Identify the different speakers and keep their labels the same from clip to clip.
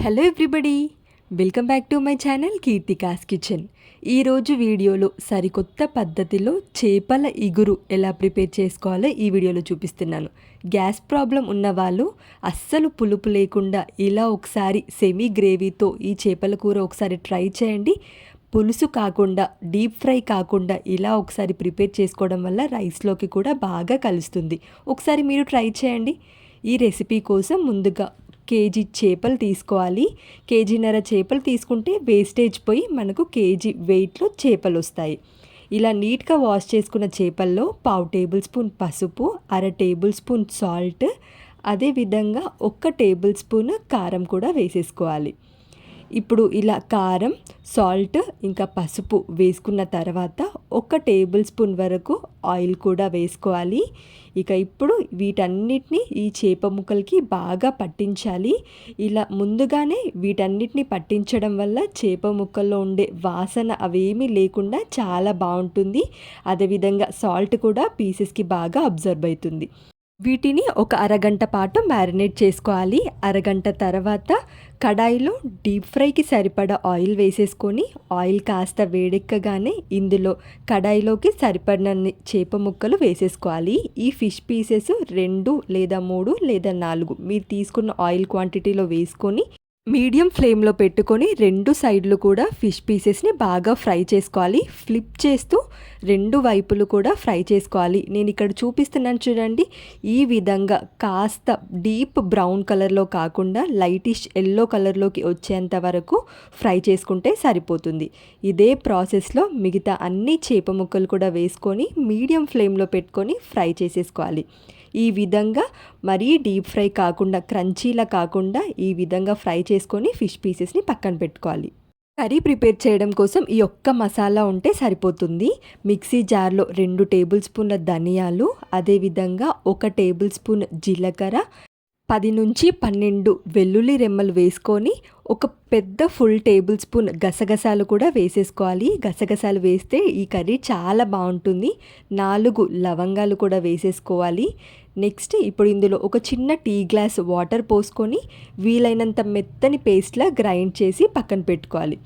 Speaker 1: Hello everybody, welcome back to my channel Keerthika's kitchen. ఈరోజు వీడియోలో సరికొత్త పద్ధతిలో చేపల ఇగురు ఎలా ప్రిపేర్ చేసుకోవాలో ఈ వీడియోలో చూపిస్తున్నాను. గ్యాస్ ప్రాబ్లం ఉన్నవాళ్ళు అస్సలు పులుపు లేకుండా ఇలా ఒకసారి సెమీ గ్రేవీతో ఈ చేపల కూర ఒకసారి ట్రై చేయండి. పులుసు కాకుండా, డీప్ ఫ్రై కాకుండా ఇలా ఒకసారి ప్రిపేర్ చేసుకోవడం వల్ల రైస్లోకి కూడా బాగా కలుస్తుంది. ఒకసారి మీరు ట్రై చేయండి. ఈ రెసిపీ కోసం ముందుగా కేజీ చేపలు తీసుకోవాలి. కేజీన్నర చేపలు తీసుకుంటే వేస్టేజ్ పోయి మనకు కేజీ వెయిట్లో చేపలు వస్తాయి. ఇలా నీట్గా వాష్ చేసుకున్న చేపల్లో 1/2 టేబుల్ స్పూన్ పసుపు, 1/2 టేబుల్ స్పూన్ సాల్ట్, అదేవిధంగా 1 టేబుల్ స్పూన్ కారం కూడా వేసేసుకోవాలి. ఇప్పుడు ఇలా కారం, సాల్ట్ ఇంకా పసుపు వేసుకున్న తర్వాత 1 టేబుల్ స్పూన్ వరకు ఆయిల్ కూడా వేసుకోవాలి. ఇక ఇప్పుడు వీటన్నిటిని ఈ చేప ముక్కలకి బాగా పట్టించాలి. ఇలా ముందుగానే వీటన్నిటిని పట్టించడం వల్ల చేప ముక్కల్లో ఉండే వాసన అవేమీ లేకుండా చాలా బాగుంటుంది. అదేవిధంగా సాల్ట్ కూడా పీసెస్కి బాగా అబ్జర్వ్ అవుతుంది. వీటిని ఒక అరగంట పాటు మ్యారినేట్ చేసుకోవాలి. అరగంట తర్వాత కడాయిలో డీప్ ఫ్రైకి సరిపడా ఆయిల్ వేసేసుకొని, ఆయిల్ కాస్త వేడెక్కగానే ఇందులో కడాయిలోకి సరిపడినన్ని చేప ముక్కలు వేసేసుకోవాలి. ఈ ఫిష్ పీసెస్ 2 లేదా 3 లేదా 4 మీరు తీసుకున్న ఆయిల్ క్వాంటిటీలో వేసుకొని మీడియం ఫ్లేమ్లో పెట్టుకొని 2 సైడ్లు కూడా ఫిష్ పీసెస్ని బాగా ఫ్రై చేసుకోవాలి. ఫ్లిప్ చేస్తూ 2 వైపులు కూడా ఫ్రై చేసుకోవాలి. నేను ఇక్కడ చూపిస్తున్నాను చూడండి, ఈ విధంగా కాస్త డీప్ బ్రౌన్ కలర్లో కాకుండా లైటిష్ ఎల్లో కలర్లోకి వచ్చేంత వరకు ఫ్రై చేసుకుంటే సరిపోతుంది. ఇదే ప్రాసెస్లో మిగతా అన్ని చేప ముక్కలు కూడా వేసుకొని మీడియం ఫ్లేమ్లో పెట్టుకొని ఫ్రై చేసేసుకోవాలి. ఈ విధంగా మరీ డీప్ ఫ్రై కాకుండా, క్రంచీలా కాకుండా ఈ విధంగా ఫ్రై చేసుకొని ఫిష్ పీసెస్ని పక్కన పెట్టుకోవాలి. కర్రీ ప్రిపేర్ చేయడం కోసం ఈ ఒక్క మసాలా ఉంటే సరిపోతుంది. మిక్సీ జార్లో 2 టేబుల్ స్పూన్ల ధనియాలు, అదేవిధంగా 1 టేబుల్ స్పూన్ జీలకర్ర, 10 నుంచి 12 వెల్లుల్లి రెమ్మలు వేసుకొని ఒక పెద్ద ఫుల్ టేబుల్ స్పూన్ గసగసాలు కూడా వేసేసుకోవాలి. గసగసాలు వేస్తే ఈ కర్రీ చాలా బాగుంటుంది. 4 లవంగాలు కూడా వేసేసుకోవాలి. నెక్స్ట్ ఇప్పుడు ఇందులో ఒక చిన్న టీ గ్లాస్ వాటర్ పోసుకొని వీలైనంత మెత్తని పేస్ట్లా గ్రైండ్ చేసి పక్కన పెట్టుకోవాలి.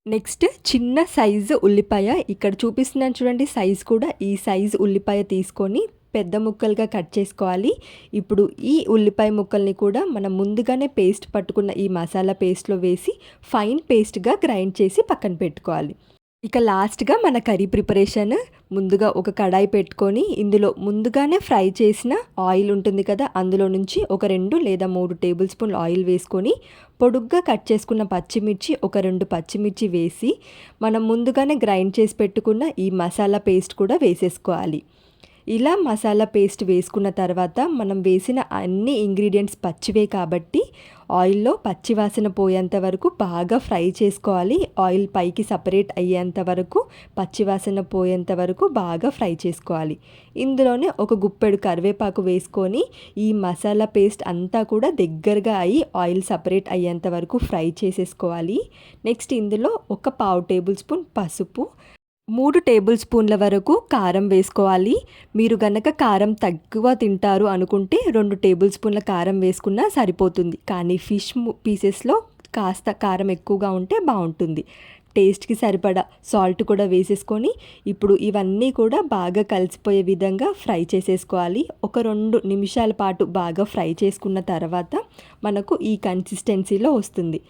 Speaker 1: నెక్స్ట్ చిన్న సైజు ఉల్లిపాయ, ఇక్కడ చూపిస్తున్నాను చూడండి సైజు కూడా, ఈ సైజు ఉల్లిపాయ తీసుకొని పెద్ద ముక్కలుగా కట్ చేసుకోవాలి. ఇప్పుడు ఈ ఉల్లిపాయ ముక్కల్ని కూడా మనం ముందుగానే పేస్ట్ పట్టుకున్న ఈ మసాలా పేస్ట్లో వేసి ఫైన్ పేస్ట్గా గ్రైండ్ చేసి పక్కన పెట్టుకోవాలి. ఇక లాస్ట్గా మన కర్రీ ప్రిపరేషన్, ముందుగా ఒక కడాయి పెట్టుకొని ఇందులో ముందుగానే ఫ్రై చేసిన ఆయిల్ ఉంటుంది కదా, అందులో నుంచి ఒక 2 లేదా 3 టేబుల్ స్పూన్లు ఆయిల్ వేసుకొని పొడుగ్గా కట్ చేసుకున్న పచ్చిమిర్చి, ఒక 2 పచ్చిమిర్చి వేసి మనం ముందుగానే గ్రైండ్ చేసి పెట్టుకున్న ఈ మసాలా పేస్ట్ కూడా వేసేసుకోవాలి. ఇలా మసాలా పేస్ట్ వేసుకున్న తర్వాత మనం వేసిన అన్ని ఇంగ్రీడియంట్స్ పచ్చివే కాబట్టి ఆయిల్లో పచ్చివాసన పోయేంత వరకు బాగా ఫ్రై చేసుకోవాలి. ఆయిల్ పైకి సపరేట్ అయ్యేంత వరకు, పచ్చివాసన పోయేంత వరకు బాగా ఫ్రై చేసుకోవాలి. ఇందులోనే ఒక గుప్పెడు కరివేపాకు వేసుకొని ఈ మసాలా పేస్ట్ అంతా కూడా దగ్గరగా అయ్యి ఆయిల్ సపరేట్ అయ్యేంత వరకు ఫ్రై చేసేసుకోవాలి. నెక్స్ట్ ఇందులో ఒక 1/2 టేబుల్ స్పూన్ పసుపు, 3 టేబుల్ స్పూన్ల వరకు కారం వేసుకోవాలి. మీరు గనక కారం తక్కువ తింటారు అనుకుంటే 2 టేబుల్ స్పూన్ల కారం వేసుకున్నా సరిపోతుంది. కానీ ఫిష్ పీసెస్లో కాస్త కారం ఎక్కువగా ఉంటే బాగుంటుంది. టేస్ట్కి సరిపడా సాల్ట్ కూడా వేసేసుకొని ఇప్పుడు ఇవన్నీ కూడా బాగా కలిసిపోయే విధంగా ఫ్రై చేసేసుకోవాలి. ఒక 2 నిమిషాల పాటు బాగా ఫ్రై చేసుకున్న తర్వాత మనకు ఈ కన్సిస్టెన్సీలో వస్తుంది.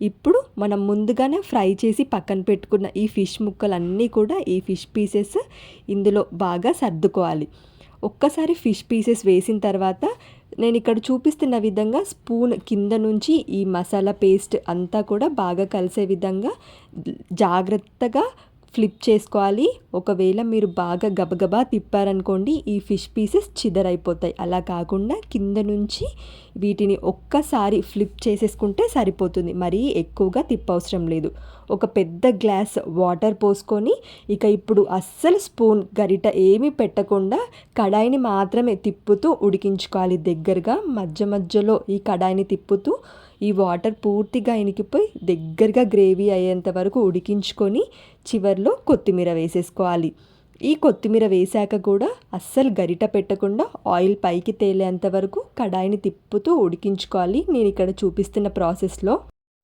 Speaker 1: ఇప్పుడు మనం ముందుగానే ఫ్రై చేసి పక్కన పెట్టుకున్న ఈ ఫిష్ ముక్కలన్నీ కూడా, ఈ ఫిష్ పీసెస్ ఇందులో బాగా సర్దుకోవాలి. ఒక్కసారి ఫిష్ పీసెస్ వేసిన తర్వాత నేను ఇక్కడ చూపిస్తున్న విధంగా స్పూన్ కింద నుంచి ఈ మసాలా పేస్ట్ అంతా కూడా బాగా కలిసే విధంగా జాగ్రత్తగా ఫ్లిప్ చేసుకోవాలి. ఒకవేళ మీరు బాగా గబగబా తిప్పారనుకోండి ఈ ఫిష్ పీసెస్ చిదరైపోతాయి. అలా కాకుండా కింద నుంచి వీటిని ఒక్కసారి ఫ్లిప్ చేసేసుకుంటే సరిపోతుంది. మరీ ఎక్కువగా తిప్పవసరం లేదు. ఒక పెద్ద గ్లాస్ వాటర్ పోసుకొని ఇక ఇప్పుడు అస్సలు స్పూన్ గరిట ఏమీ పెట్టకుండా కడాయిని మాత్రమే తిప్పుతూ ఉడికించుకోవాలి. దగ్గరగా మధ్య మధ్యలో ఈ కడాయిని తిప్పుతూ ఈ వాటర్ పూర్తిగా ఇనికిపోయి దగ్గరగా గ్రేవీ అయ్యేంత వరకు ఉడికించుకొని చివర్లో కొత్తిమీర వేసేసుకోవాలి. ఈ కొత్తిమీర వేశాక కూడా అస్సలు గరిట పెట్టకుండా ఆయిల్ పైకి తేలేంత వరకు కడాయిని తిప్పుతూ ఉడికించుకోవాలి. నేను ఇక్కడ చూపిస్తున్న ప్రాసెస్లో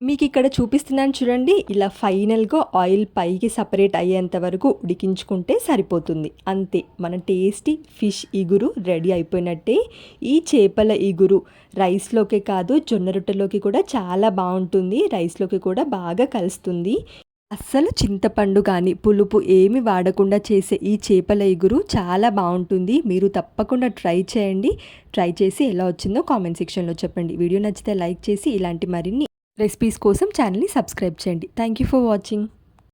Speaker 1: మీకు ఇక్కడ చూపిస్తున్నాను చూడండి. ఇలా ఫైనల్‌గా ఆయిల్ పైకి సపరేట్ అయ్యేంత వరకు ఉడికించుకుంటే సరిపోతుంది. అంతే, మన టేస్టీ ఫిష్ ఇగురు రెడీ అయిపోయినట్టే. ఈ చేపల ఇగురు రైస్‌లోకే కాదు, జొన్న రొట్టెలోకి కూడా చాలా బావుంటుంది. రైస్‌లోకి కూడా బాగా కలుస్తుంది. అస్సలు చింతపండు కానీ పులుపు ఏమి వాడకుండా చేసే ఈ చేపల ఇగురు చాలా బాగుంటుంది. మీరు తప్పకుండా ట్రై చేయండి. ట్రై చేసి ఎలా వచ్చిందో కామెంట్ సెక్షన్లో చెప్పండి. వీడియో నచ్చితే లైక్ చేసి ఇలాంటి మరిన్ని రెసిపీస్ కోసం ఛానల్ని సబ్స్క్రైబ్ చేయండి. Thank you for watching.